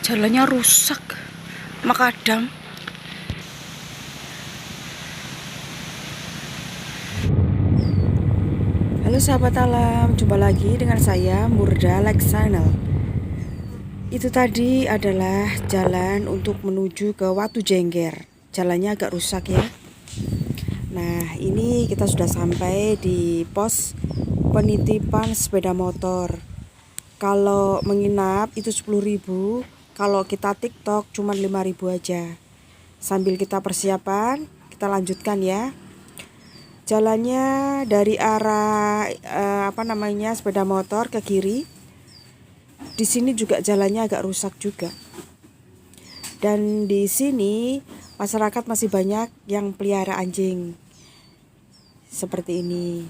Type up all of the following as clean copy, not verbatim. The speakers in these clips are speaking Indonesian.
Jalannya rusak, makadam. Halo sahabat alam, jumpa lagi dengan saya Murda Lex Channel. Itu tadi adalah jalan untuk menuju ke Watu Jengger. Jalannya agak rusak ya. Nah, ini kita sudah sampai di pos penitipan sepeda motor. Kalau menginap itu 10.000, kalau kita TikTok cuma 5.000 aja. Sambil kita persiapan, kita lanjutkan ya. Jalannya dari arah sepeda motor ke kiri. Di sini juga jalannya agak rusak juga. Dan di sini masyarakat masih banyak yang pelihara anjing. Seperti ini.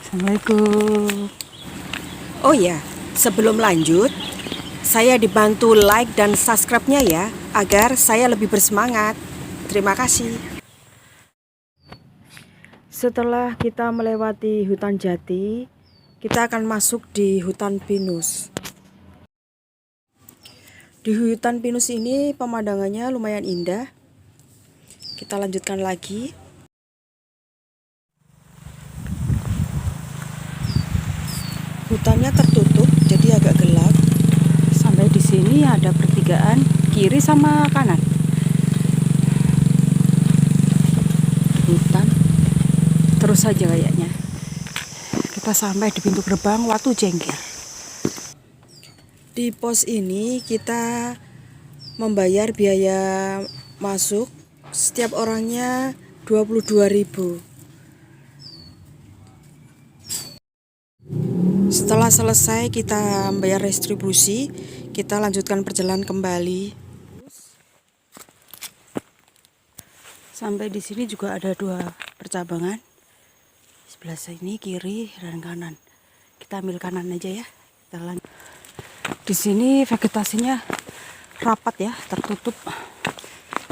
Assalamualaikum. Oh ya, sebelum lanjut, saya dibantu like dan subscribe-nya ya, agar saya lebih bersemangat. Terima kasih. Setelah kita melewati hutan jati, kita akan masuk di hutan pinus. Di hutan pinus ini pemandangannya lumayan indah. Kita lanjutkan lagi. Hutannya tertutup, jadi agak gelap. Sampai di sini ada pertigaan kiri sama kanan. Hutan terus saja kayaknya. Kita sampai di pintu gerbang Watu Jengger. Di pos ini kita membayar biaya masuk setiap orangnya 22.000. Setelah selesai kita membayar retribusi, kita lanjutkan perjalanan kembali. Sampai di sini juga ada 2 percabangan. Sebelah sini kiri dan kanan. Kita ambil kanan aja ya. Kita lanjut. Di sini vegetasinya rapat ya, tertutup.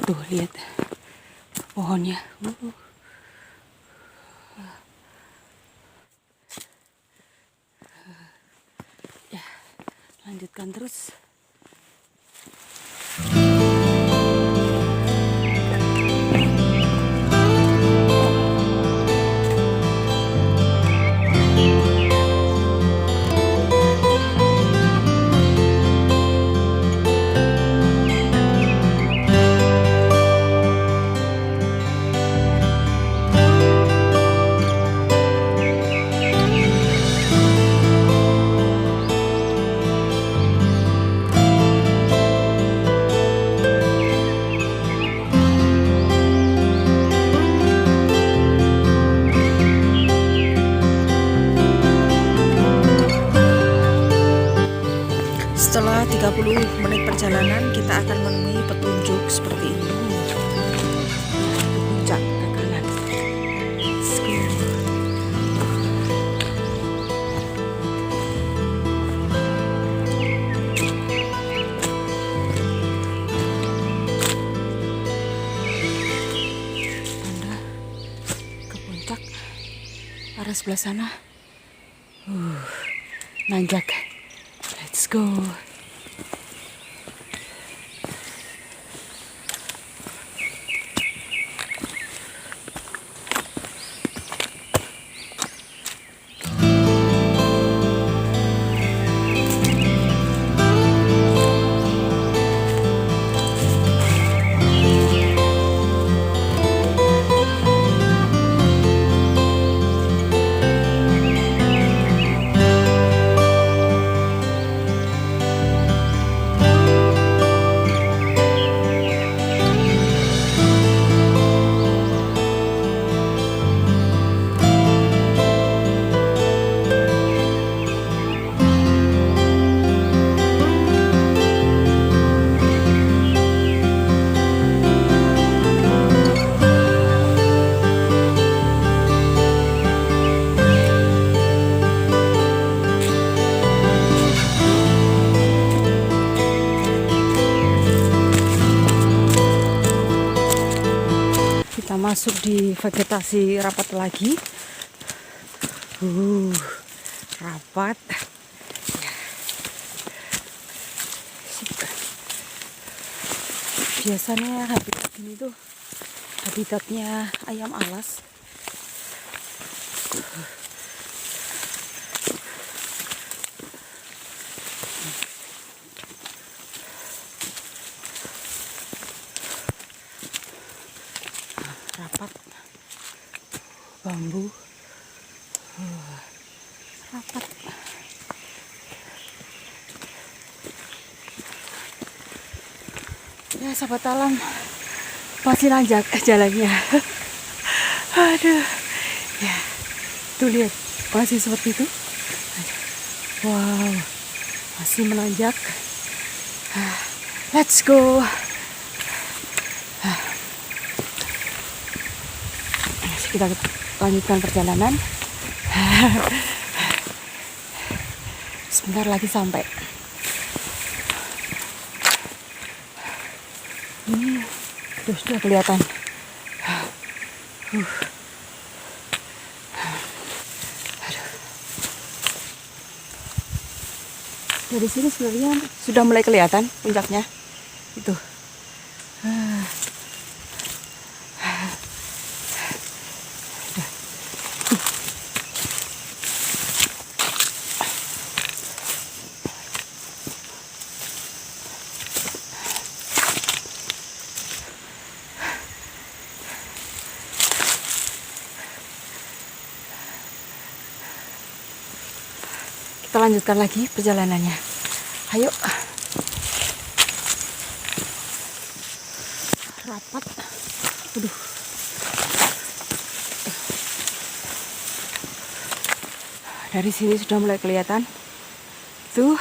Tuh lihat pohonnya. Ya, lanjutkan terus. Setelah 30 menit perjalanan, kita akan menemui petunjuk seperti ini. Di puncak ke kanan. Let's go. Tanda ke puncak. Arah sebelah sana. Nanjak. Let's go. Masuk di vegetasi rapat lagi. Rapat. Biasanya habitat ini tuh habitatnya ayam alas. Rapat bambu, rapat. Ya sahabat alam, masih nanjak jalannya. Aduh, ya tuh lihat, masih seperti itu. Wow, masih menanjak. Let's go. Kita lanjutkan perjalanan. Sebentar lagi sampai. Ini terus sudah kelihatan. Aduh. Dari sini sebenarnya sudah mulai kelihatan puncaknya. Itu. Kita lanjutkan lagi perjalanannya. Ayo. Rapat. Aduh. Dari sini sudah mulai kelihatan. Tuh.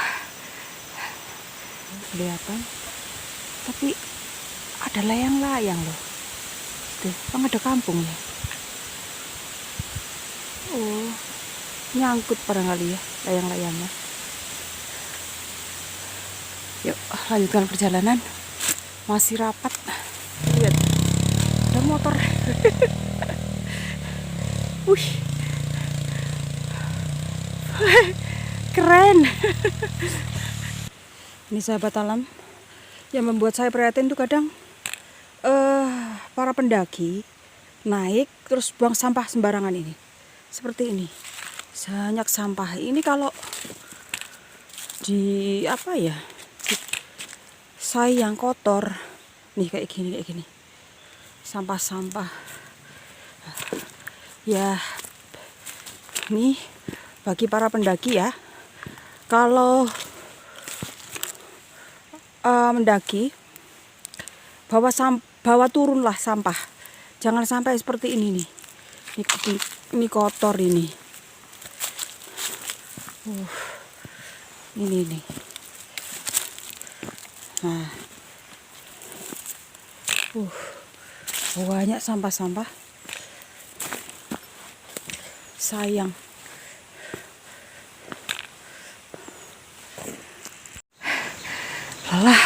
Kelihatan. Tapi ada layang-layang loh. Tuh, kan ada kampungnya. Oh. Nyangkut barangkali ya layang-layangnya. Yuk lanjutkan perjalanan. Masih rapat. Lihat, ada motor. Wih, keren. Ini sahabat alam, yang membuat saya prihatin tuh kadang para pendaki naik terus buang sampah sembarangan ini. Seperti ini. Banyak sampah ini, kalau di apa ya, sayang kotor nih kayak gini sampah-sampah ya. Nih bagi para pendaki ya, kalau mendaki bawa turunlah sampah, jangan sampai seperti ini nih. Ini kotor ini. Ini nih. Nah, banyak sampah-sampah. Sayang. Lelah.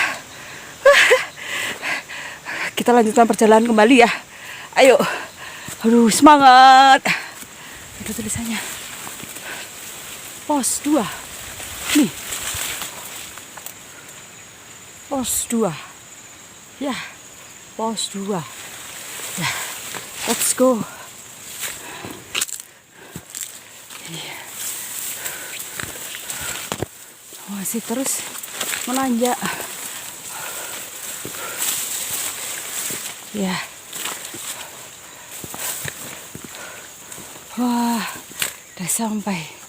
Kita lanjutkan perjalanan kembali ya. Ayo. Aduh, semangat. Itu tulisannya. Pos 2. Nih. Pos 2. Ya. Pos 2. Ya. Let's go. Masih terus menanjak. Ya. Wah, udah sampai.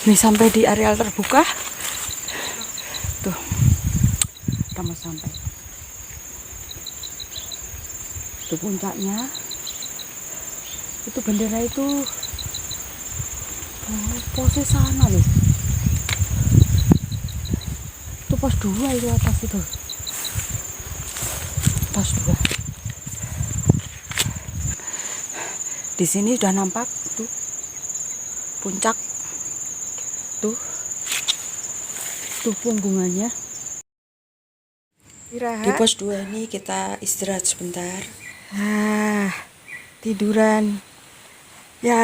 Ini sampai di areal terbuka. Tuh, udah mau sampai. Itu puncaknya. Itu bendera itu. Oh, posnya sana loh. Itu pos 2 itu atas itu. Pos 2. Di sini sudah nampak tuh puncak. Tuh punggungannya. Di pos 2 ini kita istirahat sebentar. Tiduran. Ya.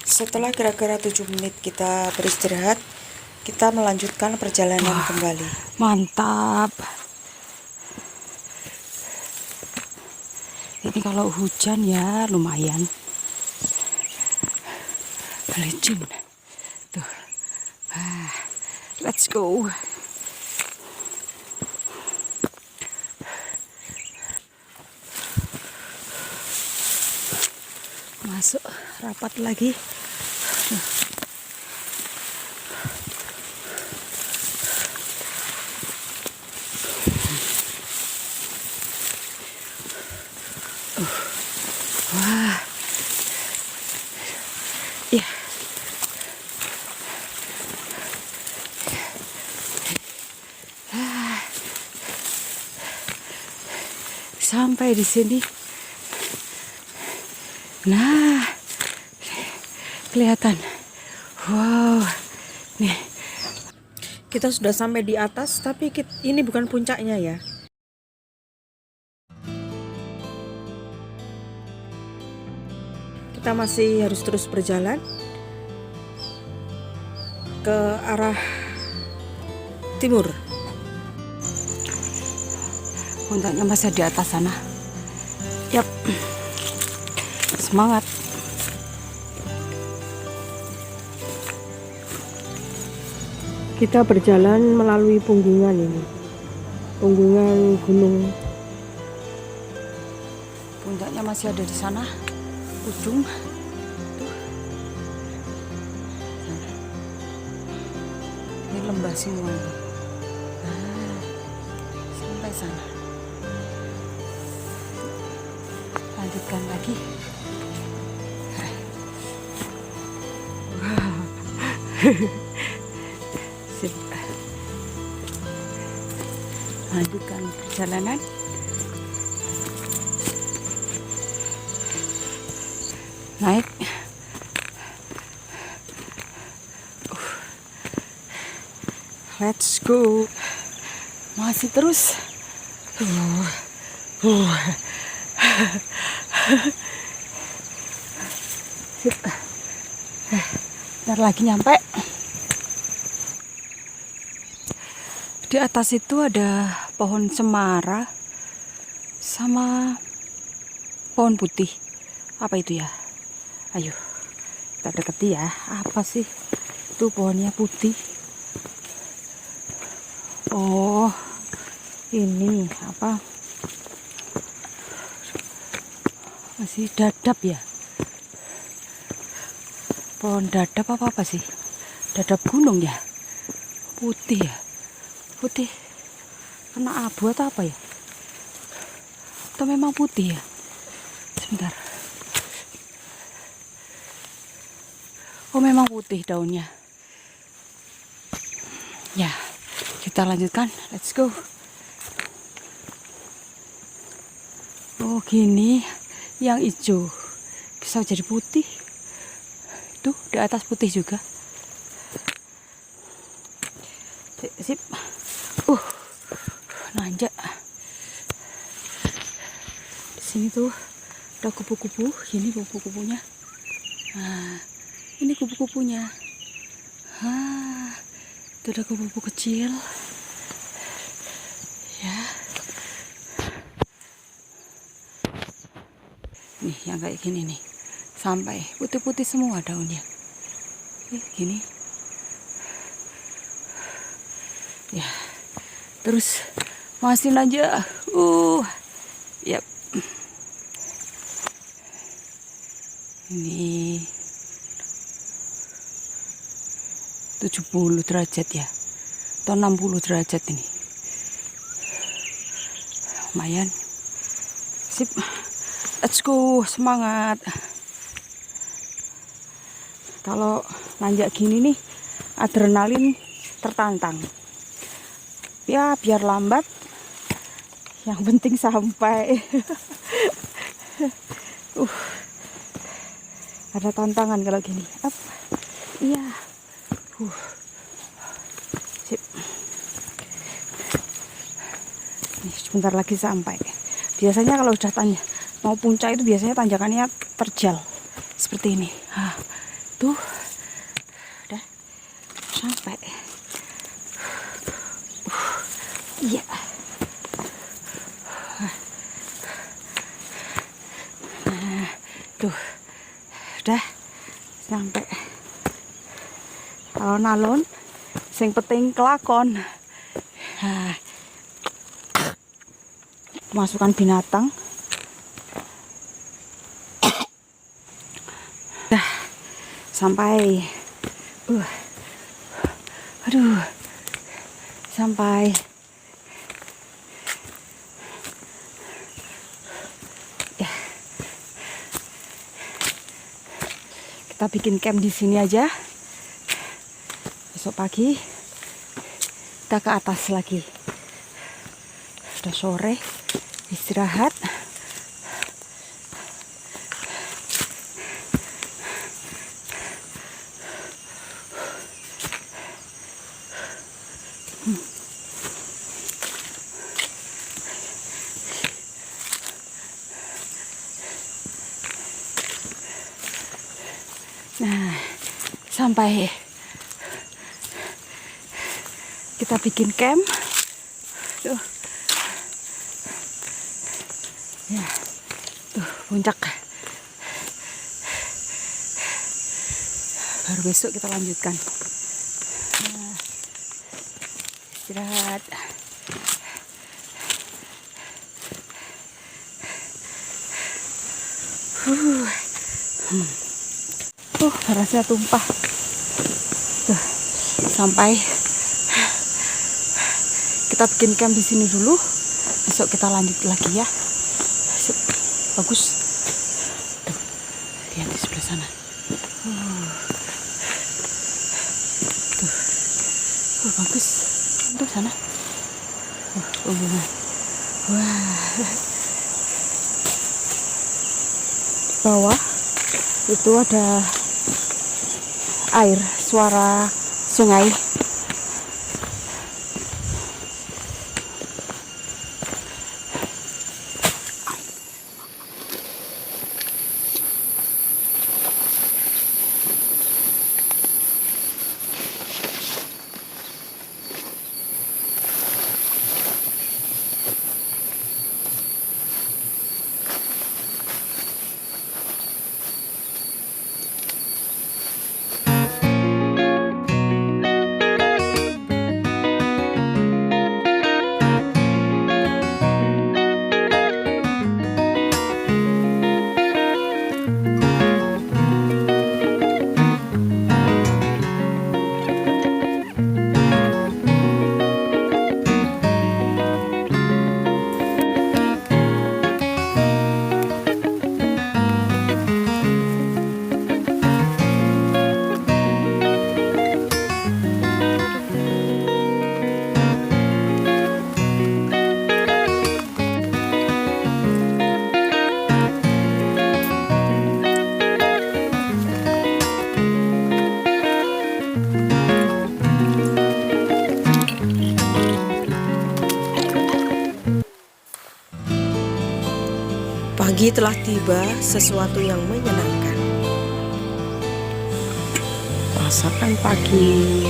Setelah kira-kira 7 menit kita beristirahat, Kita melanjutkan perjalanan kembali. Mantap. Ini kalau hujan ya lumayan licin tuh. Let's go. Masuk rapat lagi. Wah, ya. Sampai di sini. Nah, kelihatan. Wow, nih. Kita sudah sampai di atas, tapi ini bukan puncaknya ya. Kita masih harus terus berjalan ke arah timur. Puncaknya masih di atas sana. Yap. Semangat. Kita berjalan melalui punggungan ini. Punggungan gunung. Puncaknya masih ada di sana. Ujung. Tuh. Ini lembah semua ini. Nah, sampai sana. Lanjutkan lagi. Wow. Sip. Lanjutkan perjalanan. Naik. Let's go. Masih terus. Sip. Bentar lagi nyampe. Di atas itu ada pohon cemara sama pohon putih. Apa itu ya? Ayo kita deketi ya. Apa sih itu pohonnya putih? Oh, ini apa? Masih dadap ya? Pohon dadap apa sih? Dadap gunung ya? Putih ya? Putih kena abu atau apa ya? Atau memang putih ya? Sebentar. Oh, memang putih daunnya. Ya, kita lanjutkan. Let's go. Oh, gini. Yang hijau bisa jadi putih. Tuh, di atas putih juga. Sip. Nanjak. Di sini tuh ada kupu-kupu. Ini kupu-kupunya. Nah, ini kupu-kupunya. Itu ada kupu-kupu kecil. Ya. Nih, yang kayak gini nih. Sampai putih-putih semua daunnya. Gini. Ya. Terus masih aja. Yap. Ini 70 derajat ya. Atau 60 derajat ini. Lumayan. Sip. Let's go, semangat. Kalau nanjak gini nih, adrenalin tertantang. Ya, biar lambat. Yang penting sampai. Ada tantangan kalau gini. Up. Iya. Sip. Nih, sebentar lagi sampai. Biasanya kalau udah mau puncak itu biasanya tanjakannya terjal seperti ini. Tuh, udah sampai. alon-alon sing penting kelakon. Nah, masukkan binatang. Dah sampai aduh sampai ya. Kita bikin camp di sini aja. Besok pagi kita ke atas lagi. Sudah sore, istirahat. Nah, sampai kita bikin camp. Tuh. Ya. Tuh, puncak. Baru besok kita lanjutkan. Nah, istirahat. Parasnya tumpah. Tuh, sampai kita bikin camp di sini dulu. Besok kita lanjut lagi ya. Bagus. Tuh, lihat di sebelah sana. Tuh, bagus. Tuh sana. Wah. Di bawah itu ada air, suara sungai. Pagi telah tiba, sesuatu yang menyenangkan. Masakan pagi.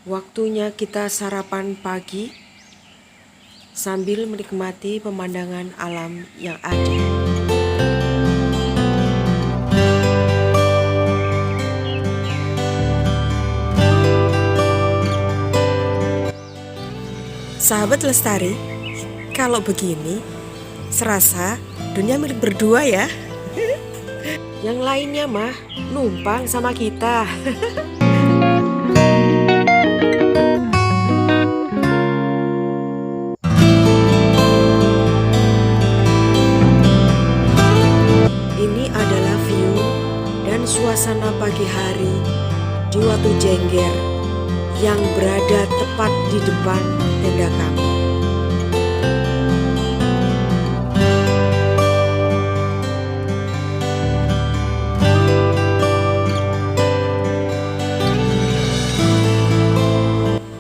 Waktunya kita sarapan pagi sambil menikmati pemandangan alam yang ada. Sahabat Lestari, kalau begini serasa dunia milik berdua ya. Yang lainnya mah numpang sama kita. Suasana pagi hari di Watu Jengger yang berada tepat di depan tenda kami.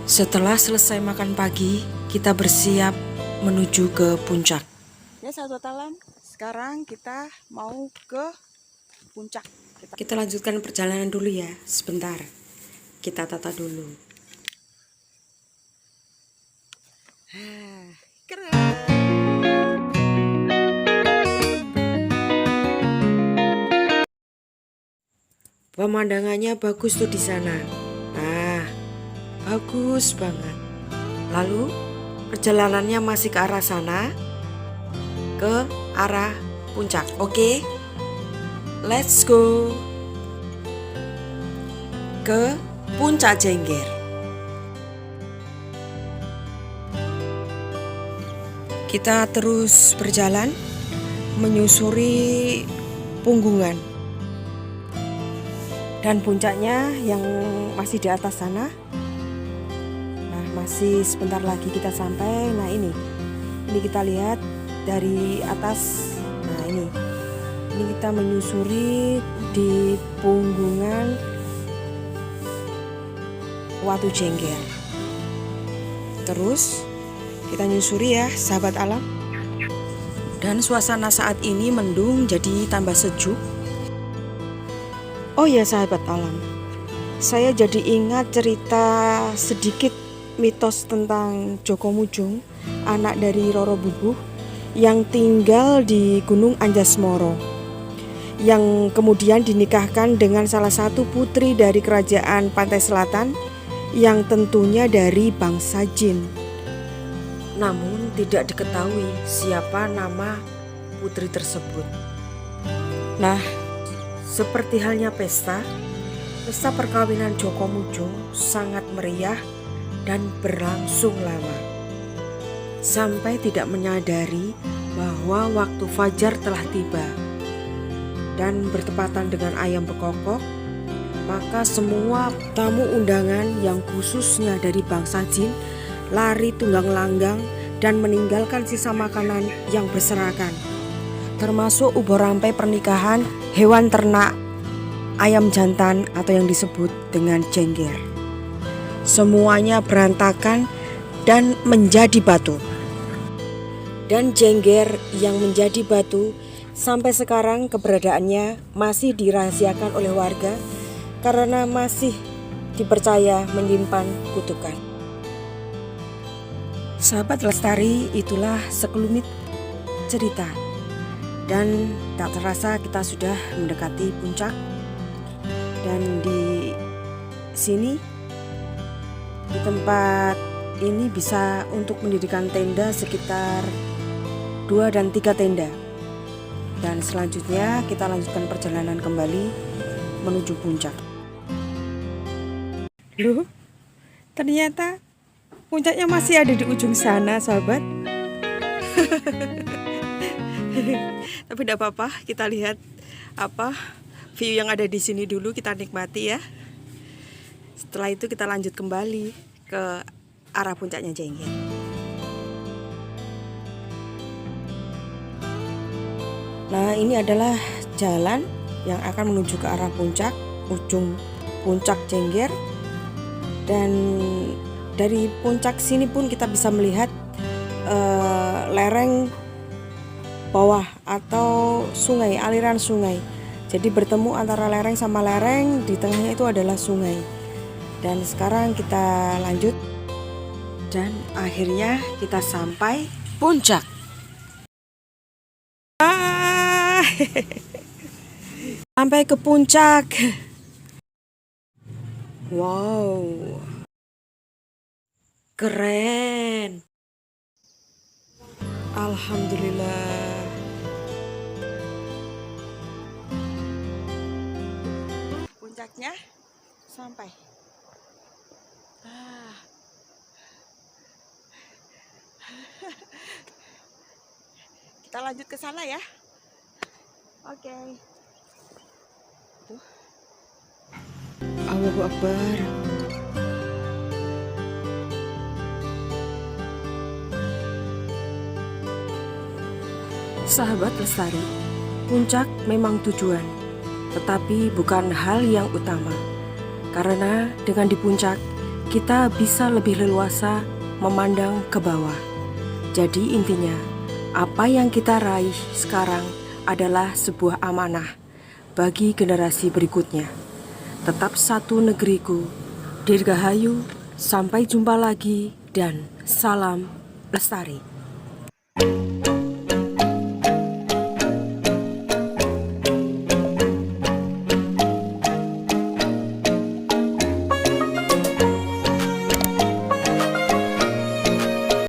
Setelah selesai makan pagi, kita bersiap menuju ke puncak. Ya sahabat alam, sekarang kita mau ke puncak. Kita lanjutkan perjalanan dulu ya, sebentar. kita tata dulu. Keren. Pemandangannya bagus tuh di sana. Nah, bagus banget. Lalu perjalanannya masih ke arah sana, ke arah puncak. Oke, let's go ke Puncak Jengger. Kita terus berjalan menyusuri Punggungan. Dan puncaknya yang masih di atas sana. Nah, masih sebentar lagi kita sampai. Nah, ini kita lihat dari atas. Nah, ini kita menyusuri di Punggungan Watu Jengger. Terus kita nyusuri ya, sahabat alam. Dan suasana saat ini mendung, jadi tambah sejuk. Oh ya sahabat alam, saya jadi ingat cerita sedikit mitos tentang Joko Mujung, anak dari Roro Bubuh yang tinggal di Gunung Anjasmara, yang kemudian dinikahkan dengan salah satu putri dari kerajaan Pantai Selatan yang tentunya dari bangsa jin. Namun tidak diketahui siapa nama putri tersebut. Nah, seperti halnya pesta perkawinan Joko Mujung sangat meriah dan berlangsung lama. Sampai tidak menyadari bahwa waktu fajar telah tiba. Dan bertepatan dengan ayam berkokok, maka semua tamu undangan yang khususnya dari bangsa jin lari tunggang langgang dan meninggalkan sisa makanan yang berserakan. Termasuk ubur rampai pernikahan hewan ternak ayam jantan atau yang disebut dengan jengger. Semuanya berantakan dan menjadi batu. Dan jengger yang menjadi batu sampai sekarang keberadaannya masih dirahasiakan oleh warga karena masih dipercaya menyimpan kutukan. Sahabat Lestari, itulah sekelumit cerita. Dan tak terasa kita sudah mendekati puncak. Dan di sini, di tempat ini bisa untuk mendirikan tenda sekitar 2 dan 3 tenda. Dan selanjutnya kita lanjutkan perjalanan kembali menuju puncak. Loh, ternyata puncaknya masih ada di ujung sana, sahabat. Tapi tidak apa-apa, kita lihat view yang ada di sini dulu, kita nikmati ya. Setelah itu kita lanjut kembali ke arah puncaknya Jengger. Nah, ini adalah jalan yang akan menuju ke arah puncak, ujung puncak Jengger. Dan dari puncak sini pun kita bisa melihat lereng bawah atau sungai, aliran sungai. Jadi bertemu antara lereng sama lereng, di tengahnya itu adalah sungai. Dan sekarang kita lanjut dan akhirnya kita sampai puncak. Sampai ke puncak. Wow. Keren. Alhamdulillah. Puncaknya sampai. Kita lanjut ke sana ya. Oke. Tuh. Allahu Akbar. Sahabat Lestari, puncak memang tujuan, tetapi bukan hal yang utama. Karena dengan di puncak, kita bisa lebih leluasa memandang ke bawah. Jadi intinya, apa yang kita raih sekarang adalah sebuah amanah bagi generasi berikutnya. Tetap satu negeriku, Dirgahayu, sampai jumpa lagi dan salam lestari.